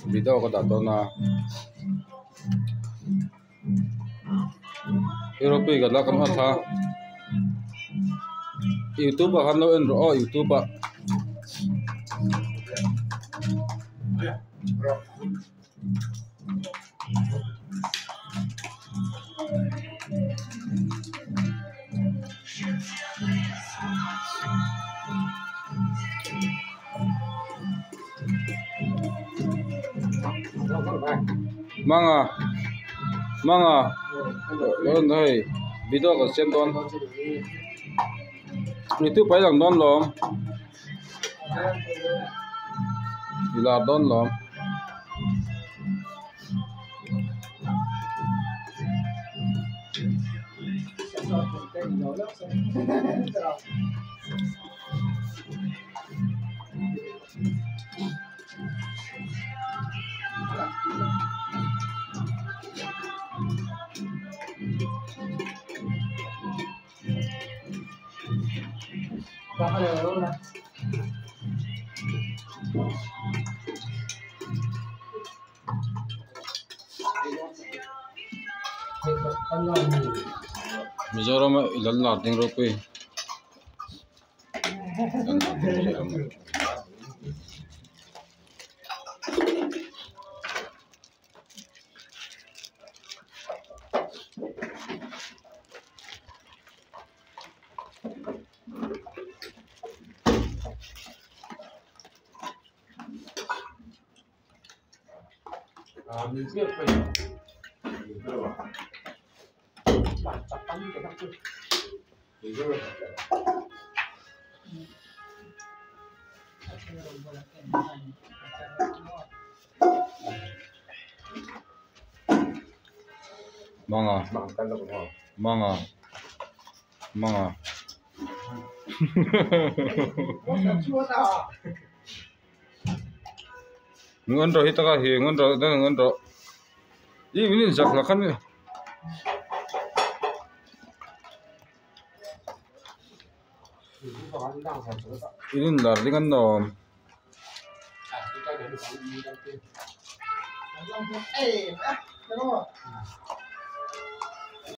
Video ko dato na Europe ga la kan tha YouTube kan lo en ro YouTube Manga don hai video ko sen don itu pai lang don lom ila don lom Mizoram ilal larding rope manga ngon ro hitaka hi ngon ro ini jak la kan ini darling kan nom